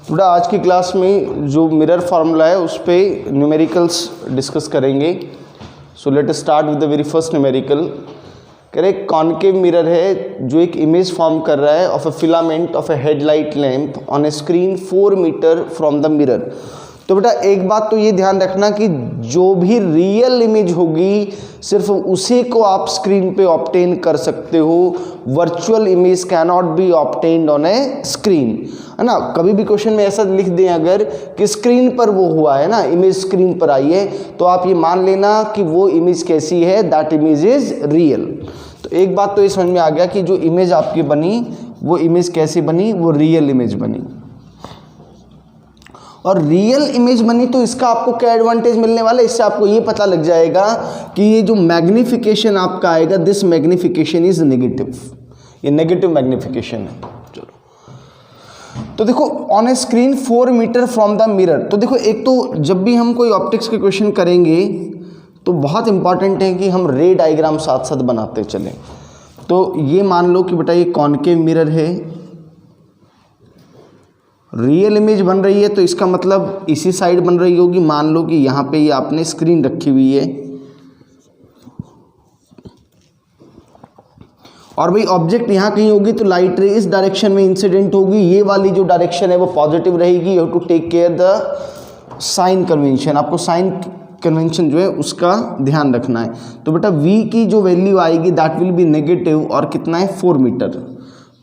बेटा आज की क्लास में जो मिरर फार्मूला है उस पर न्यूमेरिकल्स डिस्कस करेंगे। So let us start with the very first numerical. कह रहे कॉनकेव मिरर है जो एक इमेज फॉर्म कर रहा है of a filament of a headlight lamp on a screen 4 metre from the mirror. तो बेटा एक बात तो ये ध्यान रखना कि जो भी रियल इमेज होगी सिर्फ उसी को आप स्क्रीन पे ऑब्टेन कर सकते हो। Virtual image can not be obtained on a screen, है ना। कभी भी क्वेश्चन में ऐसा लिख दें अगर कि स्क्रीन पर वो हुआ है ना, इमेज स्क्रीन पर आई है, तो आप ये मान लेना कि वो इमेज कैसी है, दैट इमेज इज रियल। तो एक बात तो ये समझ में आ गया कि जो इमेज आपकी बनी वो इमेज कैसी बनी, वो रियल इमेज बनी। और रियल इमेज बनी तो इसका आपको क्या एडवांटेज मिलने वाला है, इससे आपको ये पता लग जाएगा कि ये जो मैग्निफिकेशन आपका आएगा, दिस मैग्निफिकेशन इज नेगेटिव, ये नेगेटिव मैग्निफिकेशन है। चलो तो देखो on a screen 4 metre from the mirror. तो देखो एक तो जब भी हम कोई ऑप्टिक्स के क्वेश्चन करेंगे तो बहुत इंपॉर्टेंट है कि हम रे डायग्राम साथ साथ बनाते चलें। तो ये मान लो कि बेटा ये कॉनकेव मिरर है, रियल इमेज बन रही है तो इसका मतलब इसी साइड बन रही होगी। मान लो कि यहाँ पे ये आपने स्क्रीन रखी हुई है और भाई ऑब्जेक्ट यहाँ कहीं होगी तो लाइट रे इस डायरेक्शन में इंसिडेंट होगी। ये वाली जो डायरेक्शन है वो पॉजिटिव रहेगी। You have to take care the sign convention, आपको साइन कन्वेंशन जो है उसका ध्यान रखना है। तो बेटा v की जो वैल्यू आएगी दैट विल बी नेगेटिव और कितना है 4 मीटर।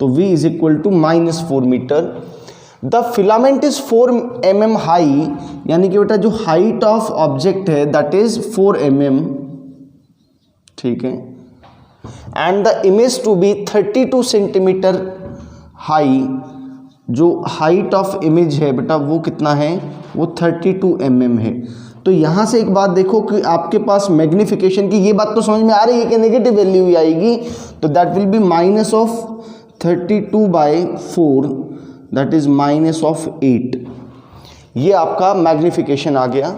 तो v is equal to -4 metre. The filament is 4 mm high, यानी कि बेटा जो हाइट ऑफ ऑब्जेक्ट है दैट इज 4 mm, ठीक है। And the image to be 32 centimetre high, जो हाइट ऑफ इमेज है बेटा वो कितना है, वो 32 mm है। तो यहाँ से एक बात देखो कि आपके पास मैग्निफिकेशन की ये बात तो समझ में आ रही है कि नेगेटिव वैल्यू ही आएगी, तो that will be -32/4, that is -8। ये आपका मैग्निफिकेशन आ गया।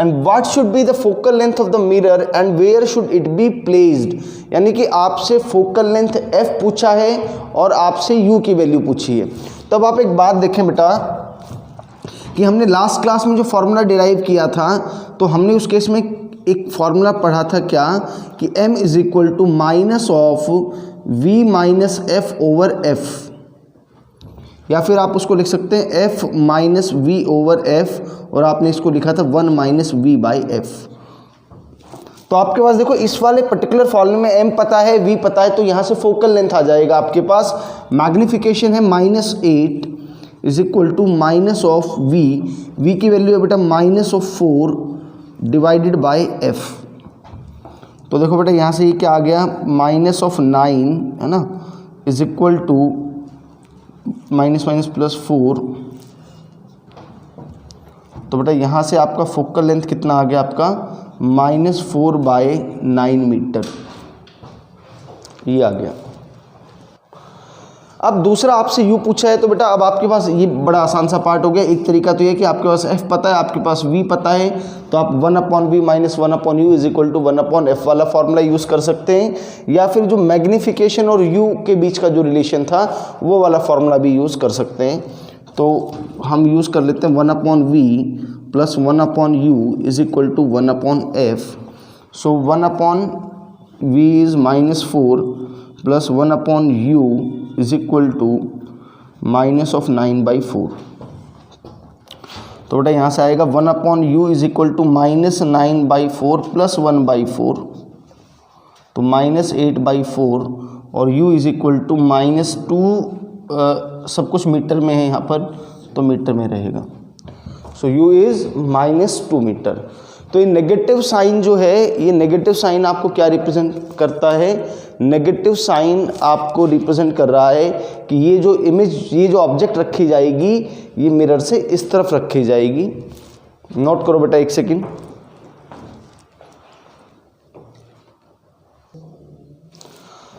And what should be the focal length of the mirror and where should it be placed, यानी कि आपसे फोकल लेंथ f पूछा है और आपसे u की वैल्यू पूछी है। तब आप एक बात देखें बेटा कि हमने लास्ट क्लास में जो फॉर्मूला डिराइव किया था तो हमने उस केस में एक फॉर्मूला पढ़ा था क्या कि m is equal to minus of v minus f over f, या फिर आप उसको लिख सकते हैं f minus v over f, और आपने इसको लिखा था 1 माइनस वी बाई एफ। तो आपके पास देखो इस वाले पर्टिकुलर फॉर्मूले में m पता है, v पता है, तो यहाँ से फोकल लेंथ आ जाएगा आपके पास। मैग्निफिकेशन है -8 is equal to minus of v की वैल्यू है बेटा -4 डिवाइडेड बाई f। तो देखो बेटा यहाँ से ये क्या आ गया, -9 है ना, इज इक्वल टू -+4। तो बेटा यहाँ से आपका फोकल लेंथ कितना आ गया आपका -4/9 मीटर, ये आ गया। अब दूसरा आपसे u पूछा है तो बेटा अब आपके पास ये बड़ा आसान सा पार्ट हो गया। एक तरीका तो ये कि आपके पास f पता है, आपके पास v पता है, तो आप 1/v minus 1/u is equal to 1/f वाला फॉर्मूला यूज़ कर सकते हैं, या फिर जो मैग्निफिकेशन और u के बीच का जो रिलेशन था वो वाला फॉर्मूला भी यूज़ कर सकते हैं। तो हम यूज़ कर लेते हैं 1/v plus 1/u is equal to 1/f। So 1/v is -4 plus 1/u is equal to -9/4। तो बेटा यहाँ से आएगा 1/u is equal to -9/4 plus 1/4, तो -8/4, और u इज इक्वल टू -2, सब कुछ मीटर में है यहाँ पर तो मीटर में रहेगा। सो u इज़ -2 मीटर। तो ये नेगेटिव साइन जो है, ये नेगेटिव साइन आपको क्या रिप्रेजेंट करता है, नेगेटिव साइन आपको रिप्रेजेंट कर रहा है कि ये जो इमेज, ये जो ऑब्जेक्ट रखी जाएगी ये मिरर से इस तरफ रखी जाएगी। नोट करो बेटा एक सेकेंड।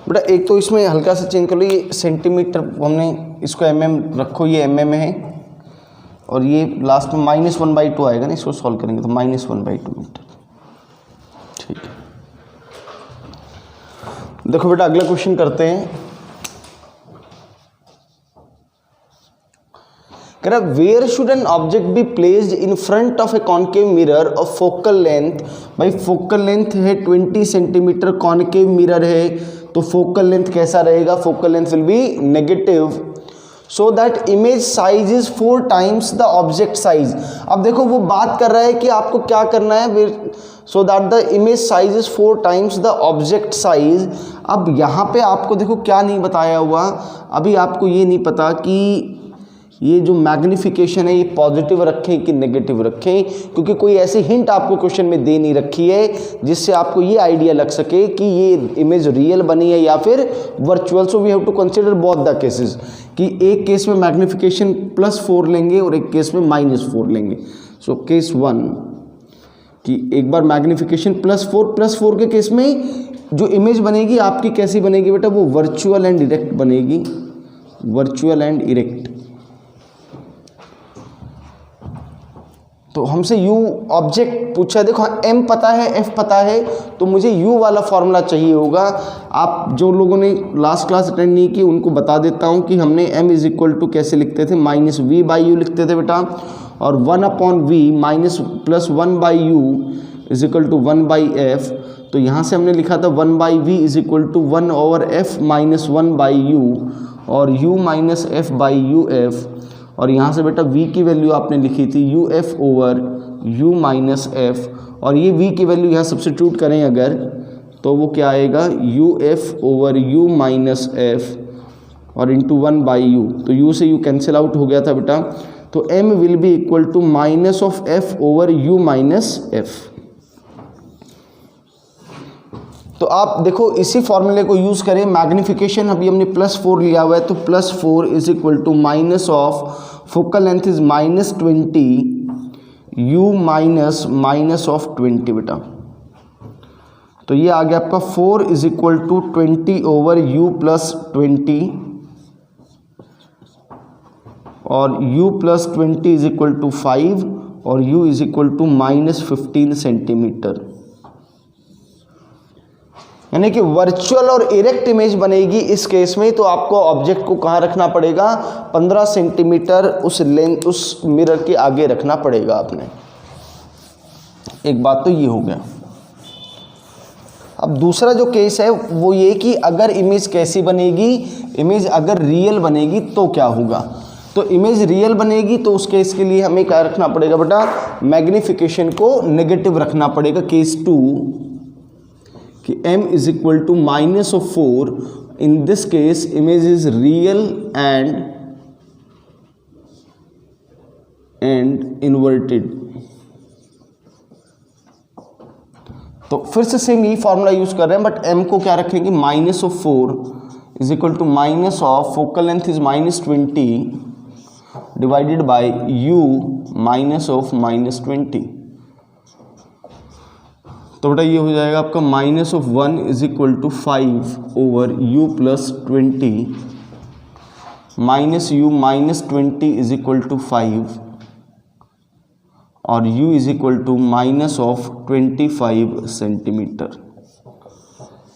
बेटा एक तो इसमें हल्का सा चेंज कर लो, ये सेंटीमीटर हमने इसको mm रखो, ये mm है, और ये लास्ट में -1/2 आएगा ना, इसको सॉल्व करेंगे तो -1/2 मीटर, ठीक है। देखो बेटा अगला क्वेश्चन करते हैं। कह रहा where should an object be placed in front of a concave mirror of focal length, भाई फोकल लेंथ है 20 सेंटीमीटर, कॉन्केव मिरर है तो फोकल लेंथ कैसा रहेगा, focal length will be negative, so that image size is 4 times the object size. अब देखो वो बात कर रहा है कि आपको क्या करना है, so that the image size is 4 times the object size. अब यहाँ पे आपको देखो क्या नहीं बताया हुआ, अभी आपको ये नहीं पता कि ये जो मैग्निफिकेशन है ये पॉजिटिव रखें कि नेगेटिव रखें, क्योंकि कोई ऐसी हिंट आपको क्वेश्चन में दे नहीं रखी है जिससे आपको ये आइडिया लग सके कि ये इमेज रियल बनी है या फिर virtual. So we have to consider both the cases, कि एक केस में मैग्निफिकेशन +4 लेंगे और एक केस में -4 लेंगे। सो केस 1 कि एक बार मैग्निफिकेशन +4 के केस में जो इमेज बनेगी आपकी कैसी बनेगी बेटा, वो वर्चुअल एंड इरेक्ट बनेगी, वर्चुअल एंड इरेक्ट। तो हमसे u ऑब्जेक्ट पूछा है, देखो m पता है f पता है, तो मुझे u वाला फॉर्मूला चाहिए होगा। आप जो लोगों ने लास्ट क्लास अटेंड नहीं की उनको बता देता हूँ कि हमने m इज इक्वल टू कैसे लिखते थे, -v/u लिखते थे बेटा, और 1/v +1/u is equal to 1/f। तो यहाँ से हमने लिखा था 1/v is equal to 1/f -1/u और u माइनस f/uf, और यहाँ से बेटा v की वैल्यू आपने लिखी थी uf over u minus f, और ये v की वैल्यू यहाँ सब्स्टिट्यूट करें अगर तो वो क्या आएगा, uf over u minus f और इंटू 1/u, तो u से u कैंसिल आउट हो गया था बेटा, तो m will be equal to -f over u minus f। तो आप देखो इसी फॉर्मूले को यूज़ करें, मैग्निफिकेशन अभी हमने +4 लिया हुआ है, तो +4 is equal to minus of focal length is -20 u minus of 20 बेटा, तो ये आ गया आपका 4 is equal to 20 over u plus 20 और u plus 20 is equal to 5 और u is equal to -15 centimetre. यानी कि वर्चुअल और इरेक्ट इमेज बनेगी इस केस में, तो आपको ऑब्जेक्ट को कहाँ रखना पड़ेगा, 15 सेंटीमीटर उस लेंथ उस मिरर के आगे रखना पड़ेगा आपने। एक बात तो ये हो गया। अब दूसरा जो केस है वो ये कि अगर इमेज कैसी बनेगी, इमेज अगर रियल बनेगी तो क्या होगा। तो इमेज रियल बनेगी तो उस केस के लिए हमें क्या रखना पड़ेगा बेटा, मैग्निफिकेशन को नेगेटिव रखना पड़ेगा। केस 2 कि m is equal to -4, in this case image is real and inverted. तो फिर से सेम यही फॉर्मूला यूज कर रहे हैं, बट m को क्या रखेंगे, -4 is equal to minus of focal length is -20 divided by u minus of -20। तो बेटा ये हो जाएगा आपका -1 is equal to 5 over u plus 20 minus u minus 20 is equal to 5 और u is equal to minus of 25 centimetre.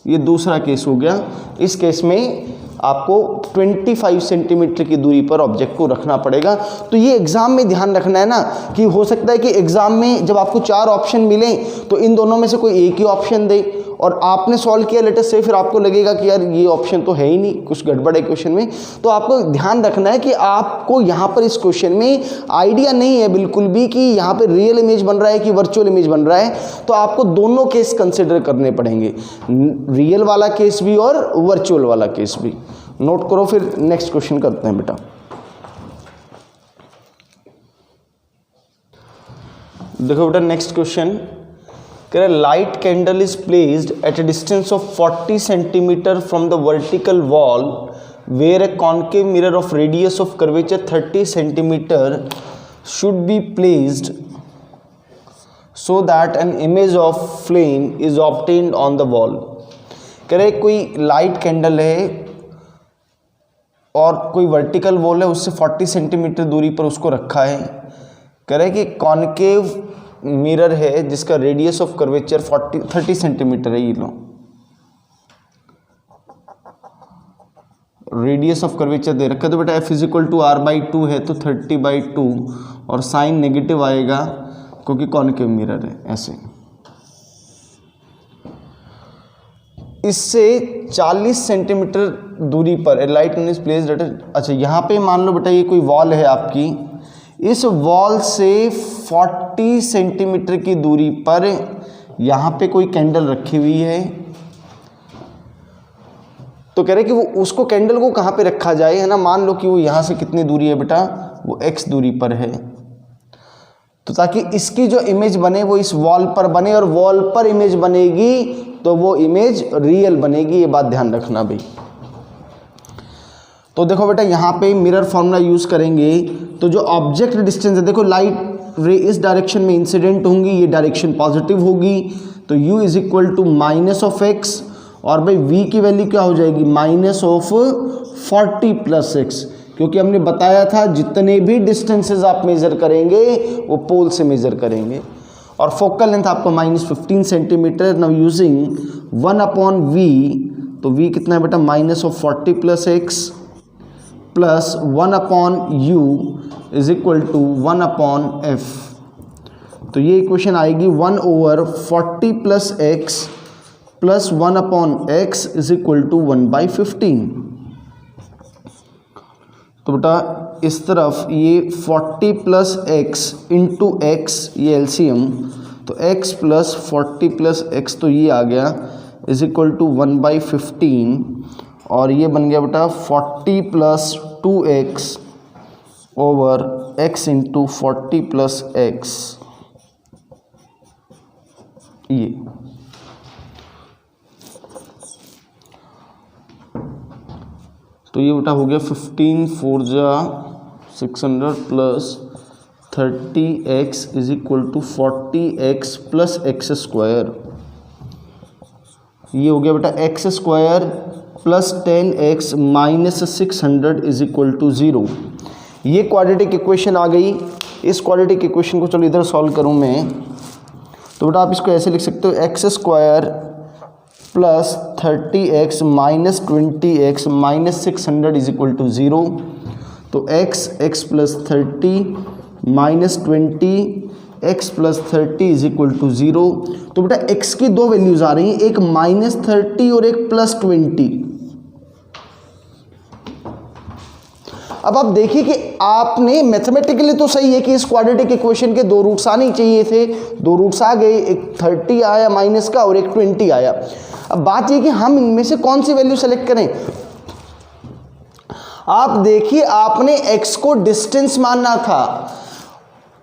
ये दूसरा case हो गया। इस केस में आपको 25 सेंटीमीटर की दूरी पर ऑब्जेक्ट को रखना पड़ेगा। तो ये एग्जाम में ध्यान रखना है ना, कि हो सकता है कि एग्जाम में जब आपको 4 ऑप्शन मिलें तो इन दोनों में से कोई एक ही ऑप्शन दे और आपने सॉल्व किया लेटर से, फिर आपको लगेगा कि यार ये ऑप्शन तो है ही नहीं, कुछ गड़बड़ है क्वेश्चन में। तो आपको ध्यान रखना है कि आपको यहाँ पर इस क्वेश्चन में आइडिया नहीं है बिल्कुल भी कि यहाँ पर रियल इमेज बन रहा है कि वर्चुअल इमेज बन रहा है, तो आपको दोनों केस कंसिडर करने पड़ेंगे, रियल वाला केस भी और वर्चुअल वाला केस भी। नोट करो, फिर नेक्स्ट क्वेश्चन करते हैं बेटा। देखो बेटा नेक्स्ट क्वेश्चन कह रहा है light candle is placed at a distance of 40 centimetre from the vertical wall where a concave mirror of radius of curvature 30 centimetre should be placed so that an image of flame is obtained on the wall। कह रहे कोई light candle है और कोई vertical wall है, उससे 40 centimetre दूरी पर उसको रखा है। कह रहे कि कॉन्केव मिरर है जिसका रेडियस ऑफ कर्वेचर 30 सेंटीमीटर है। ये लो रेडियस ऑफ कर्वेचर दे रखा है, तो बेटा f इजिक्वल टू r/2 है तो 30/2 और साइन नेगेटिव आएगा क्योंकि कॉनकेव मिरर है। ऐसे इससे 40 सेंटीमीटर दूरी पर लाइट इज प्लेस्ड एट, अच्छा यहाँ पे मान लो बेटा ये कोई वॉल है आपकी, इस वॉल से 40 सेंटीमीटर की दूरी पर यहाँ पे कोई कैंडल रखी हुई है, तो कह रहे कि वो उसको कैंडल को कहाँ पे रखा जाए, है ना। मान लो कि वो यहाँ से कितनी दूरी है बेटा, वो x दूरी पर है, तो ताकि इसकी जो इमेज बने वो इस वॉल पर बने, और वॉल पर इमेज बनेगी तो वो इमेज रियल बनेगी, ये बात ध्यान रखना भाई। तो देखो बेटा यहाँ पे मिरर फॉर्मूला यूज करेंगे, तो जो ऑब्जेक्ट डिस्टेंस है, देखो लाइट रे इस डायरेक्शन में इंसिडेंट होंगी, ये डायरेक्शन पॉजिटिव होगी, तो u is equal to minus of x, और भाई v की वैल्यू क्या हो जाएगी, माइनस ऑफ 40 प्लस एक्स, क्योंकि हमने बताया था जितने भी डिस्टेंसेस आप मेजर करेंगे वो पोल से मेजर करेंगे। और फोकल लेंथ आपका -15 सेंटीमीटर। नाउ यूजिंग 1/v, तो v कितना है बेटा, minus of 40 plus x plus 1/u is equal to 1/f। तो ये इक्वेशन आएगी 1/40 plus x plus 1/x is equal to 1/15। तो बेटा इस तरफ ये 40 प्लस एक्स इंटू एक्स, ये एलसीएम, तो x प्लस 40 प्लस एक्स, तो ये आ गया इज इक्वल टू 1/15, और ये बन गया बेटा 40 plus 2x over x into 40 plus x, ये तो ये बेटा हो गया 15 4 जा 600 plus 30x is equal to 40x plus x square, ये हो गया बेटा x square plus 10x minus 600 is equal to 0। ये क्वाड्रेटिक इक्वेशन आ गई। इस क्वाड्रेटिक इक्वेशन को चलो इधर सॉल्व करूँ मैं, तो बेटा आप इसको ऐसे लिख सकते हो, x square plus 30x minus 20x minus 600 is equal to 0। तो x plus 30 minus 20 x plus 30 is equal to 0। तो बेटा x की दो वैल्यूज आ रही हैं, एक -30 और एक +20। अब आप देखिए कि आपने मैथमेटिकली तो सही है कि इस क्वाड्रेटिक इक्वेशन के दो रूट्स आने चाहिए थे, दो रूट्स आ गए, एक 30 आया माइनस का और एक 20 आया। अब बात ये कि हम इनमें से कौन सी वैल्यू सेलेक्ट करें। आप देखिए आपने x को डिस्टेंस मानना था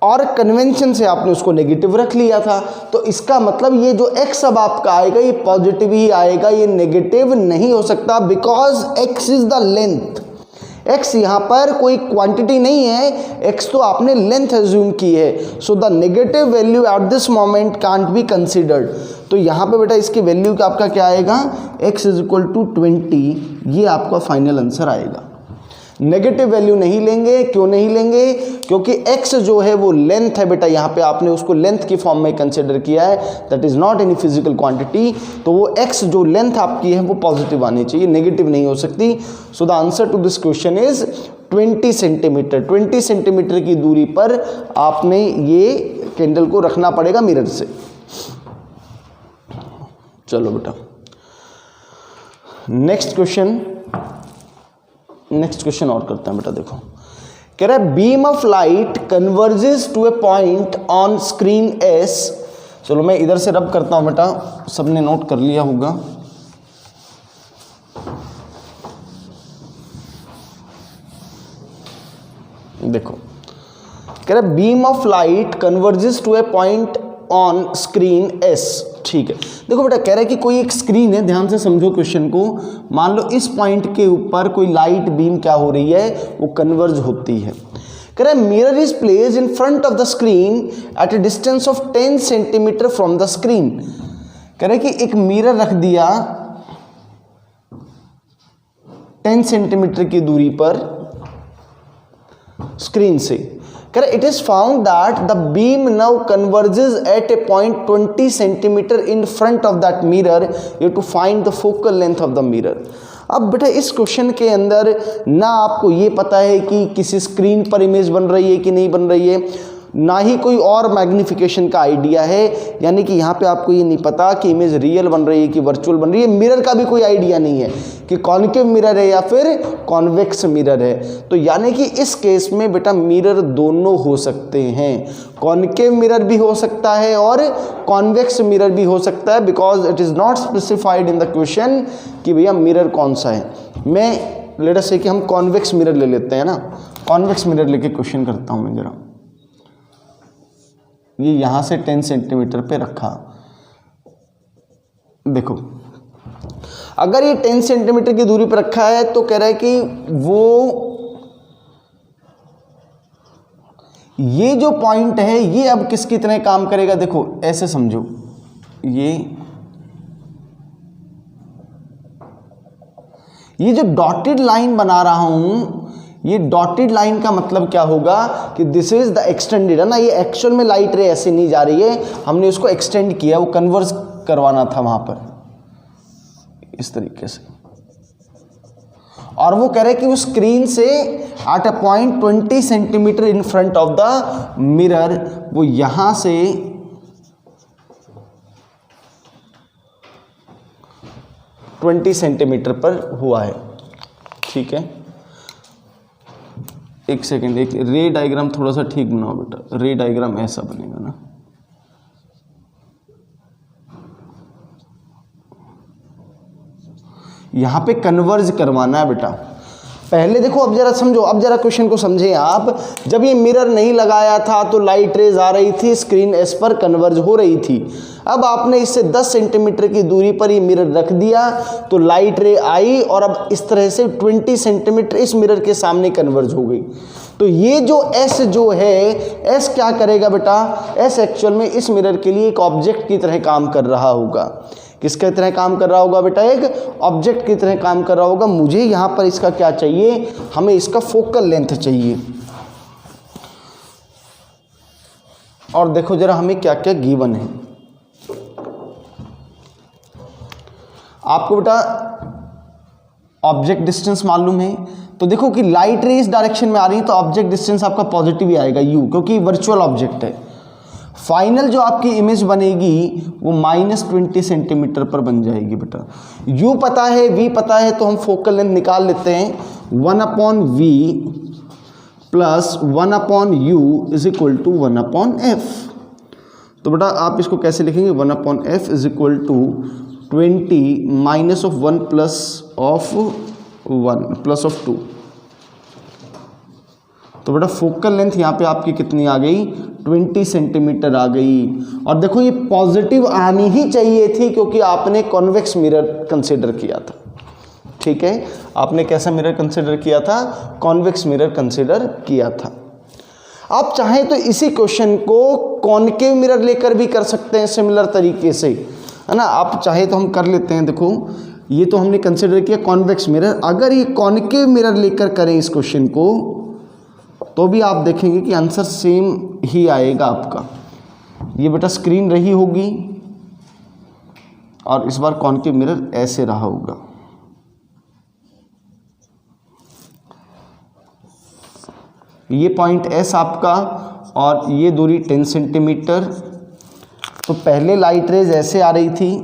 और कन्वेंशन से आपने उसको नेगेटिव रख लिया था, तो इसका मतलब ये जो x अब आपका आएगा ये पॉजिटिव ही आएगा, ये नेगेटिव नहीं हो सकता, because x is the length. x यहाँ पर कोई क्वांटिटी नहीं है, x तो आपने लेंथ एज्यूम की है, so the negative value at this moment can't be considered. तो यहाँ पे बेटा इसकी वैल्यू का आपका क्या आएगा, x इज इक्वल टू 20, ये आपका फाइनल आंसर आएगा। नेगेटिव वैल्यू नहीं लेंगे, क्यों नहीं लेंगे, क्योंकि x जो है वो लेंथ है बेटा, यहाँ पे आपने उसको लेंथ की फॉर्म में कंसिडर किया है, that is not any physical quantity, तो वो x जो लेंथ आपकी है वो पॉजिटिव आनी चाहिए, नेगेटिव नहीं हो सकती। So the answer to this question is 20 centimetre. 20 centimetre की दूरी पर आपने ये कैंडल को रखना पड़ेगा मिरर से। चलो बेटा नेक्स्ट क्वेश्चन और करते हैं बेटा। देखो कह रहा है beam of light converges to a point on screen S. चलो मैं इधर से रब करता हूं बेटा, सबने नोट कर लिया होगा। देखो कह रहा है beam of light converges to a point on screen S. ठीक है, देखो बेटा कह रहा है कि कोई एक स्क्रीन है, ध्यान से समझो क्वेश्चन को। मान लो इस पॉइंट के ऊपर कोई लाइट बीम क्या हो रही है, वो कन्वर्ज होती है। कह रहा है mirror is placed in front of the screen eight a distance of 10 centimetre from the screen. कह रहा है कि एक मिरर रख दिया 10 सेंटीमीटर की दूरी पर स्क्रीन से। कह रहा it is found that the beam now converges at a point 20 centimetre in front of that mirror, you to find the focal length of the mirror. अब बेटा इस क्वेश्चन के अंदर ना आपको ये पता है कि किसी स्क्रीन पर इमेज बन रही है कि नहीं बन रही है, ना ही कोई और मैग्निफिकेशन का आइडिया है, यानी कि यहाँ पे आपको ये नहीं पता कि इमेज रियल बन रही है कि वर्चुअल बन रही है। मिरर का भी कोई आइडिया नहीं है कि कॉन्केव मिरर है या फिर कॉन्वेक्स मिरर है। तो यानी कि इस केस में बेटा मिरर दोनों हो सकते हैं, कॉन्केव मिरर भी हो सकता है और कॉन्वेक्स मिरर भी हो सकता है, because it is not specified in the question कि भैया मिरर कौन सा है। मैं लेट अस से कि हम कॉन्वेक्स मिरर ले लेते हैं ना, कॉन्वेक्स मिरर लेके क्वेश्चन करता हूँ मैं जरा। ये यहाँ से 10 सेंटीमीटर पे रखा, देखो अगर ये 10 सेंटीमीटर की दूरी पर रखा है तो कह रहा है कि वो ये जो पॉइंट है ये अब किसकी तरह काम करेगा। देखो ऐसे समझो, ये जो डॉटेड लाइन बना रहा हूं, ये डॉटेड लाइन का मतलब क्या होगा कि दिस इज द एक्सटेंडेड, है ना। ये एक्चुअल में लाइट रे ऐसे नहीं जा रही है, हमने उसको एक्सटेंड किया, वो कन्वर्ज करवाना था वहां पर इस तरीके से। और वो कह रहे कि वो स्क्रीन से at a point 20 centimetre in front of the mirror, वो यहां से 20 सेंटीमीटर पर हुआ है, ठीक है। एक सेकेंड, एक रे डायग्राम थोड़ा सा ठीक बनाओ बेटा, रे डायग्राम ऐसा बनेगा ना। यहां पे कन्वर्ज करवाना है बेटा। पहले देखो, अब जरा समझो, अब जरा क्वेश्चन को समझें आप। जब ये मिरर नहीं लगाया था तो लाइट रेज आ रही थी, स्क्रीन एस पर कन्वर्ज हो रही थी। अब आपने इससे 10 सेंटीमीटर की दूरी पर ये मिरर रख दिया तो लाइट रे आई और अब इस तरह से 20 सेंटीमीटर इस मिरर के सामने कन्वर्ज हो गई। तो ये जो एस जो है, एस क्या करेगा बेटा, एस एक्चुअल में इस मिरर के लिए एक ऑब्जेक्ट की तरह काम कर रहा होगा। किसके तरह काम कर रहा होगा बेटा, एक ऑब्जेक्ट की तरह काम कर रहा होगा। मुझे यहां पर इसका क्या चाहिए, हमें इसका फोकल लेंथ चाहिए। और देखो जरा हमें क्या क्या गिवन है आपको बेटा। ऑब्जेक्ट डिस्टेंस मालूम है, तो देखो कि लाइट रे इस डायरेक्शन में आ रही है तो ऑब्जेक्ट डिस्टेंस आपका पॉजिटिव ही आएगा u, क्योंकि वर्चुअल ऑब्जेक्ट है। फाइनल जो आपकी इमेज बनेगी वो -20 सेंटीमीटर पर बन जाएगी बेटा। u पता है, v पता है, तो हम फोकल लेंथ निकाल लेते हैं। 1/v plus 1/u is equal to 1/f। तो बेटा आप इसको कैसे लिखेंगे, 1/f is equal to 20 minus of 1 plus of 1 plus of 2। तो बेटा फोकल लेंथ यहाँ पे आपकी कितनी आ गई, 20 सेंटीमीटर आ गई। और देखो ये पॉजिटिव आनी ही चाहिए थी क्योंकि आपने कॉन्वेक्स मिरर कंसिडर किया था, ठीक है। आपने कैसा मिरर कंसिडर किया था, कॉन्वेक्स मिरर कंसिडर किया था। आप चाहें तो इसी क्वेश्चन को कॉनकेव मिरर लेकर भी कर सकते हैं सिमिलर तरीके से, है ना। आप चाहे तो हम कर लेते हैं। देखो ये तो हमने कंसिडर किया कॉन्वेक्स मिरर, अगर ये कॉनकेव मिरर लेकर करें इस क्वेश्चन को तो भी आप देखेंगे कि आंसर सेम ही आएगा आपका। ये बेटा स्क्रीन रही होगी और इस बार कॉनकेव मिरर ऐसे रहा होगा। ये पॉइंट एस आपका और ये दूरी 10 सेंटीमीटर। तो पहले लाइट रेज ऐसे आ रही थी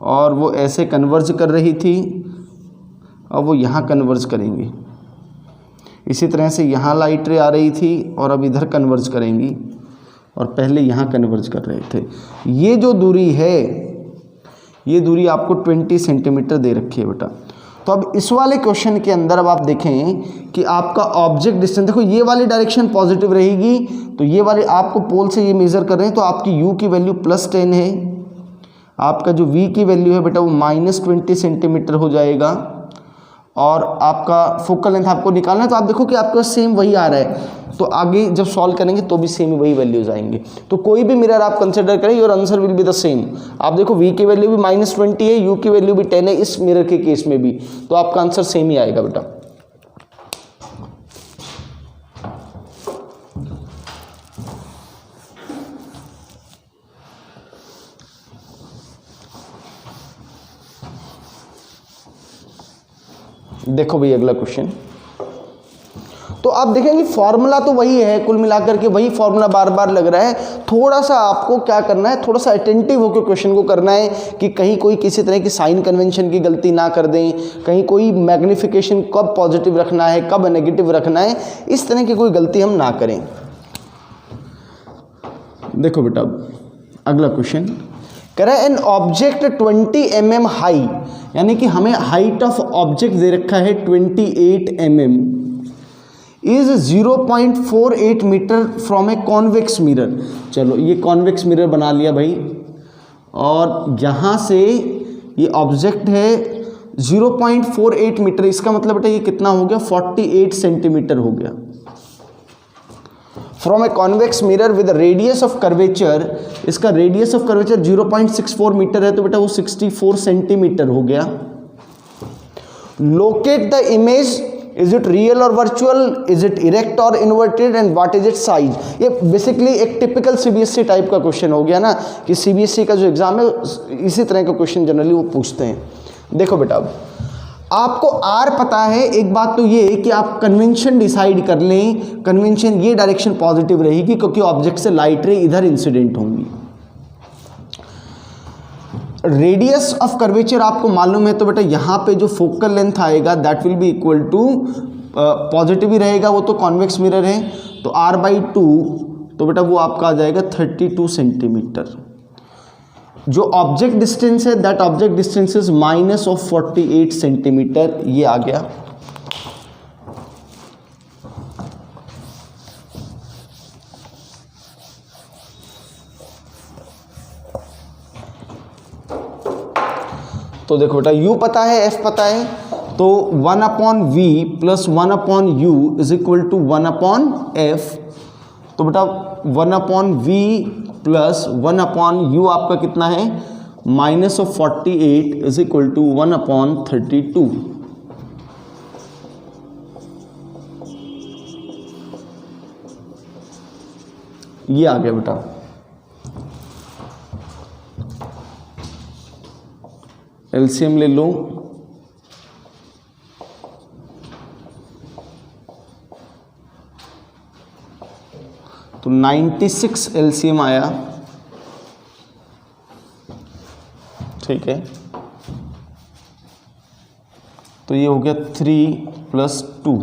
और वो ऐसे कन्वर्ज कर रही थी, और वो यहाँ कन्वर्ज करेंगी। इसी तरह से यहाँ लाइट रे आ रही थी और अब इधर कन्वर्ज करेंगी, और पहले यहाँ कन्वर्ज कर रहे थे। ये जो दूरी है, ये दूरी आपको 20 सेंटीमीटर दे रखी है बेटा। तो अब इस वाले क्वेश्चन के अंदर अब आप देखें कि आपका ऑब्जेक्ट डिस्टेंस, देखो ये वाली डायरेक्शन पॉजिटिव रहेगी, तो ये वाले आपको पोल से ये मेज़र कर रहे हैं, तो आपकी u की वैल्यू +10 है, आपका जो v की वैल्यू है बेटा वो -20 सेंटीमीटर हो जाएगा, और आपका फोकल लेंथ आपको निकालना है। तो आप देखो कि आपके पास सेम वही आ रहा है, तो आगे जब सॉल्व करेंगे तो भी सेम वही वैल्यूज आएंगे। तो कोई भी मिरर आप कंसिडर करें, your answer will be the same. आप देखो v की वैल्यू भी -20 है, u की वैल्यू भी 10 है इस मिरर के केस में भी, तो आपका आंसर सेम ही आएगा बेटा। देखो भाई अगला क्वेश्चन। तो आप देखेंगे फॉर्मूला तो वही है, कुल मिलाकर के वही फॉर्मूला बार बार लग रहा है। थोड़ा सा आपको क्या करना है, थोड़ा सा अटेंटिव होकर क्वेश्चन को करना है कि कहीं कोई किसी तरह की साइन कन्वेंशन की गलती ना कर दें, कहीं कोई मैग्निफिकेशन कब पॉजिटिव रखना है कब नेगेटिव रखना है, इस तरह की कोई गलती हम ना करें। देखो बेटा अगला क्वेश्चन कह रहा है एन ऑब्जेक्ट 20 mm हाई, यानी कि हमें हाइट ऑफ ऑब्जेक्ट दे रखा है 28 mm, is 0.48 metre from a convex mirror. चलो ये कॉन्वेक्स मिरर बना लिया भाई, और यहाँ से ये ऑब्जेक्ट है 0.48 मीटर, इसका मतलब बेटा ये कितना हो गया 48 सेंटीमीटर हो गया। From a convex mirror with radius of curvature, इसका रेडियस ऑफ कर्वेचर 0.64 मीटर है, तो बेटा वो 64 सेंटीमीटर हो गया। Locate the image, is it real और वर्चुअल, इज इट इरेक्ट और inverted, and what is it size. ये बेसिकली एक टिपिकल सीबीएसई टाइप का क्वेश्चन हो गया ना, कि सीबीएसई का जो एग्जाम है इसी तरह का क्वेश्चन जनरली वो पूछते हैं। देखो बेटा अब आपको आर पता है, एक बात तो ये कि आप कन्वेंशन डिसाइड कर लें, कन्वेंशन ये डायरेक्शन पॉजिटिव रहेगी क्योंकि ऑब्जेक्ट से लाइट रे इधर इंसिडेंट होंगी। रेडियस ऑफ कर्वेचर आपको मालूम है, तो बेटा यहाँ पे जो फोकल लेंथ आएगा that will be equal to positive ही रहेगा, वो तो कॉन्वेक्स मिरर है, तो r/2, तो बेटा वो आपका आ जाएगा 32 सेंटीमीटर। जो ऑब्जेक्ट डिस्टेंस है that object distance is minus of 48 centimetre, ये आ गया। तो देखो बेटा u पता है f पता है, तो 1/v plus 1/u is equal to 1/f। तो बेटा 1/v प्लस 1/u आपका कितना है minus of 48 is equal to 1/32। ये आ गया बेटा। एलसीएम ले लो, तो 96 एलसीएम आया, ठीक है। तो ये हो गया 3 + 2,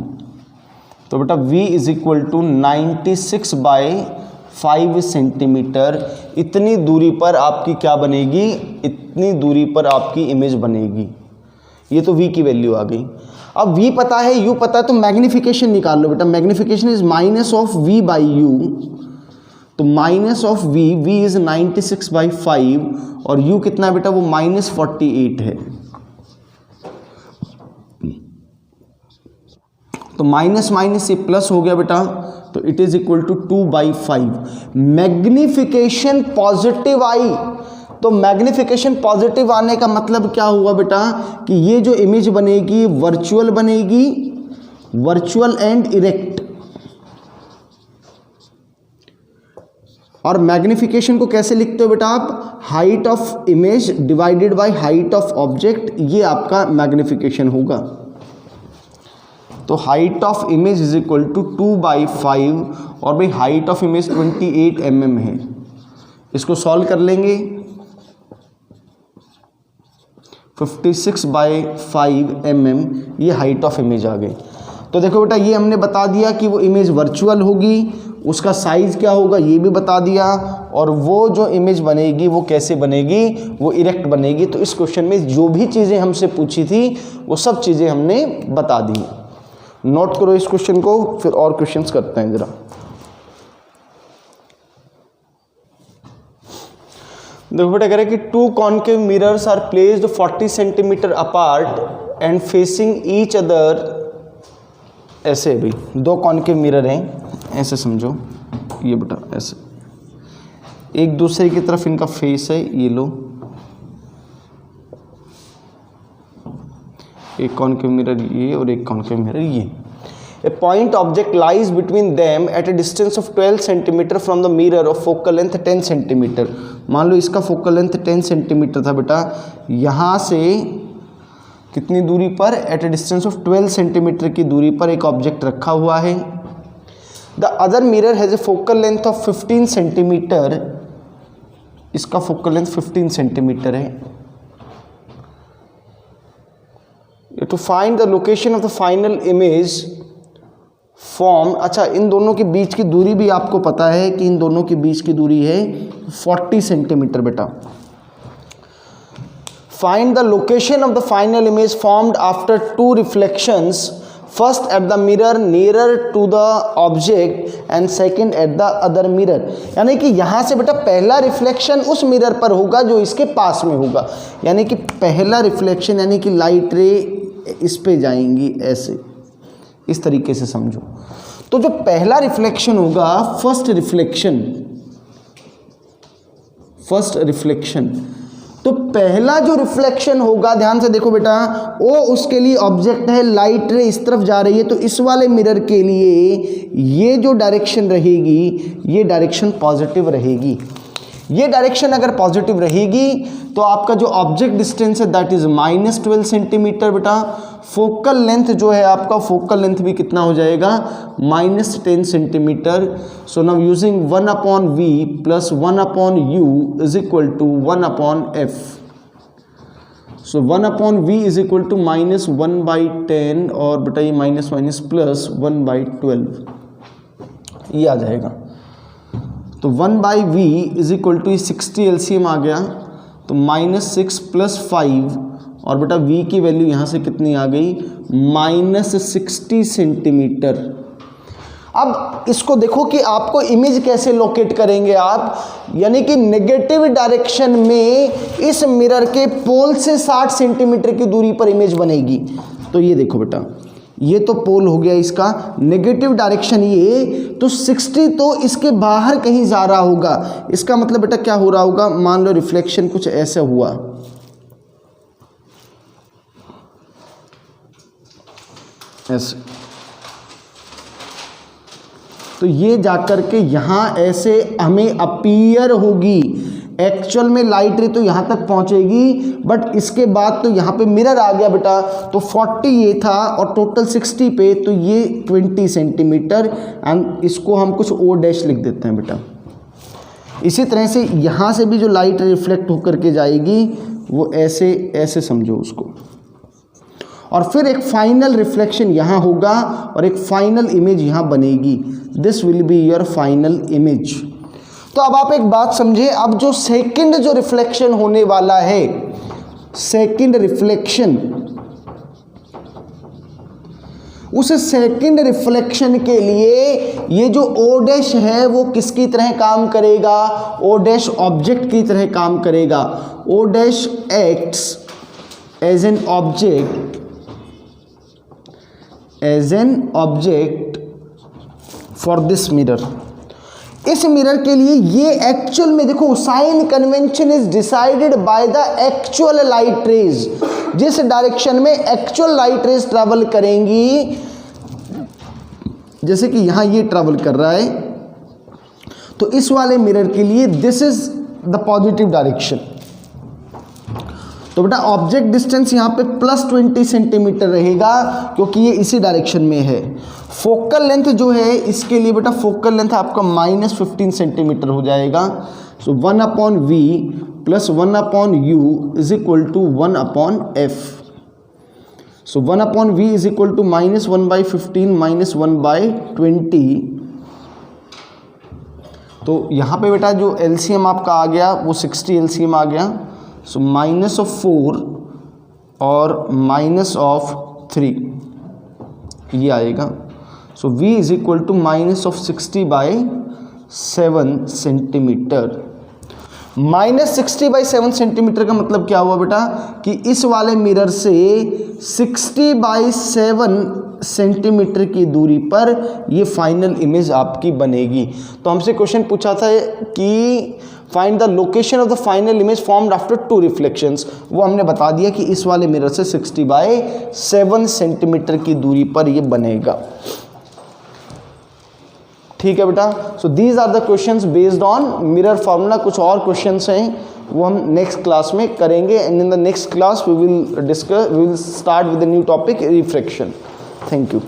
तो बेटा v is equal to 96/5 centimetre. इतनी दूरी पर आपकी क्या बनेगी, इतनी दूरी पर आपकी इमेज बनेगी। ये तो v की वैल्यू आ गई। अब v पता है, u पता है, तो मैग्निफिकेशन निकाल लो बेटा। Magnification is minus of v/u, तो माइनस ऑफ v इज 96/5 और u कितना है बेटा, वो -48 है। तो माइनस माइनस ये प्लस हो गया बेटा, तो it is equal to 2/5। Magnification positive आई, तो मैग्निफिकेशन पॉजिटिव आने का मतलब क्या हुआ बेटा, कि ये जो इमेज बनेगी वर्चुअल बनेगी, वर्चुअल एंड इरेक्ट। और मैग्निफिकेशन को कैसे लिखते हो बेटा आप, height of image divided by height of object, ये आपका मैग्निफिकेशन होगा। तो height of image is equal to 2/5, और भाई हाइट ऑफ इमेज 28 mm है। इसको सॉल्व कर लेंगे, 56/5 mm ये हाइट ऑफ इमेज आ गई। तो देखो बेटा ये हमने बता दिया कि वो इमेज वर्चुअल होगी, उसका साइज क्या होगा ये भी बता दिया, और वो जो इमेज बनेगी वो कैसे बनेगी, वो इरेक्ट बनेगी। तो इस क्वेश्चन में जो भी चीज़ें हमसे पूछी थी वो सब चीज़ें हमने बता दी। नोट करो इस क्वेश्चन को, फिर और क्वेश्चंस करते हैं जरा। देखो बेटा कह रहे हैं कि 2 concave mirrors are placed 40 centimetre apart and facing each other. ऐसे भी 2 कॉन्केव मिरर हैं, ऐसे समझो, ये बेटा ऐसे एक दूसरे की तरफ इनका फेस है, ये लो, एक कॉन्केव मिरर ये और एक कॉन्केव मिरर ये। A point object lies between them at a distance of 12 centimetre from the mirror of focal length 10 centimetre. मान लो इसका फोकल लेंथ 10 सेंटीमीटर था बेटा, यहाँ से कितनी दूरी पर? At a distance of 12 centimetre की दूरी पर एक ऑब्जेक्ट रखा हुआ है। The other mirror has a focal length of 15 centimetre, इसका फोकल लेंथ 15 सेंटीमीटर है। To find the location of the final image form, अच्छा इन दोनों के बीच की दूरी भी आपको पता है कि इन दोनों के बीच की दूरी है 40 सेंटीमीटर बेटा। Find the location of the final image formed after 2 reflections, first at the mirror nearer to the object and second at the other mirror. यानी कि यहाँ से बेटा पहला रिफ्लेक्शन उस मिरर पर होगा जो इसके पास में होगा, यानी कि पहला रिफ्लेक्शन यानी कि लाइट रे इस पे जाएंगी ऐसे, इस तरीके से समझो। तो जो पहला रिफ्लेक्शन होगा, फर्स्ट रिफ्लेक्शन, तो पहला जो रिफ्लेक्शन होगा, ध्यान से देखो बेटा, वो उसके लिए ऑब्जेक्ट है, लाइट रे इस तरफ जा रही है, तो इस वाले मिरर के लिए ये जो डायरेक्शन रहेगी, ये डायरेक्शन पॉजिटिव रहेगी। ये डायरेक्शन अगर पॉजिटिव रहेगी तो आपका जो ऑब्जेक्ट डिस्टेंस है दैट इज -12 सेंटीमीटर बेटा। फोकल लेंथ जो है आपका, फोकल लेंथ भी कितना हो जाएगा? -10 centimetre. So now using 1/v plus 1/u is equal to 1/f। So 1/v is equal to -1/10 और बेटा ये माइनस माइनस प्लस 1/12 ये आ जाएगा। तो 1/v is equal to 60 LCM आ गया, तो -6 + 5 और बेटा v की वैल्यू यहाँ से कितनी आ गई? -60 सेंटीमीटर। अब इसको देखो कि आपको इमेज कैसे लोकेट करेंगे आप, यानी कि नेगेटिव डायरेक्शन में इस मिरर के पोल से 60 सेंटीमीटर की दूरी पर इमेज बनेगी। तो ये देखो बेटा, ये तो पोल हो गया इसका, नेगेटिव डायरेक्शन ये, तो 60 तो इसके बाहर कहीं जा रहा होगा। इसका मतलब बेटा क्या हो रहा होगा? मान लो रिफ्लेक्शन कुछ ऐसा हुआ, ऐसे, तो ये जाकर के यहाँ ऐसे हमें अपीयर होगी। एक्चुअल में लाइट रे तो यहाँ तक पहुँचेगी, बट इसके बाद तो यहाँ पे मिरर आ गया बेटा, तो 40 ये था और टोटल 60 पे, तो ये 20 सेंटीमीटर, एंड इसको हम कुछ O' लिख देते हैं बेटा। इसी तरह से यहाँ से भी जो लाइट रिफ्लेक्ट होकर के जाएगी वो ऐसे ऐसे समझो उसको, और फिर एक फाइनल रिफ्लेक्शन यहाँ होगा और एक फाइनल इमेज यहाँ बनेगी। This will be your final image. तो अब आप एक बात समझे, अब जो सेकंड जो रिफ्लेक्शन होने वाला है, सेकंड रिफ्लेक्शन, उस सेकंड रिफ्लेक्शन के लिए ये जो O' है वो किसकी तरह काम करेगा? O' ऑब्जेक्ट की तरह काम करेगा। O' acts as an object for this mirror. इस मिरर के लिए ये एक्चुअल में देखो, sign convention is decided by the actual light rays. जिस डायरेक्शन में एक्चुअल लाइट रेज ट्रैवल करेंगी, जैसे कि यहां ये ट्रैवल कर रहा है, तो इस वाले मिरर के लिए this is the positive direction. तो बेटा ऑब्जेक्ट डिस्टेंस यहाँ पे +20 सेंटीमीटर रहेगा, क्योंकि ये इसी डायरेक्शन में है। फोकल लेंथ जो है इसके लिए बेटा, फोकल लेंथ आपका -15 सेंटीमीटर हो जाएगा। So 1/v plus 1/u is equal to 1/f। So 1/v is equal to -1/15 -1/20। तो यहाँ पे बेटा जो एलसीएम आपका आ गया वो 60 एलसीएम आ गया। सो -4 और -3 ये आएगा। So v is equal to -60/7 centimetre. -60/7 centimetre का मतलब क्या हुआ बेटा, कि इस वाले मिरर से 60/7 सेंटीमीटर की दूरी पर ये फाइनल इमेज आपकी बनेगी। तो हमसे क्वेश्चन पूछा था कि find the location of the final image formed after 2 reflections. वो हमने बता दिया कि इस वाले मिरर से 60/7 सेंटीमीटर की दूरी पर ये बनेगा। ठीक है बेटा। So these are the questions based on mirror formula. कुछ और क्वेश्चंस हैं वो हम नेक्स्ट क्लास में करेंगे। And in the next class we will start with the new topic refraction. Thank you.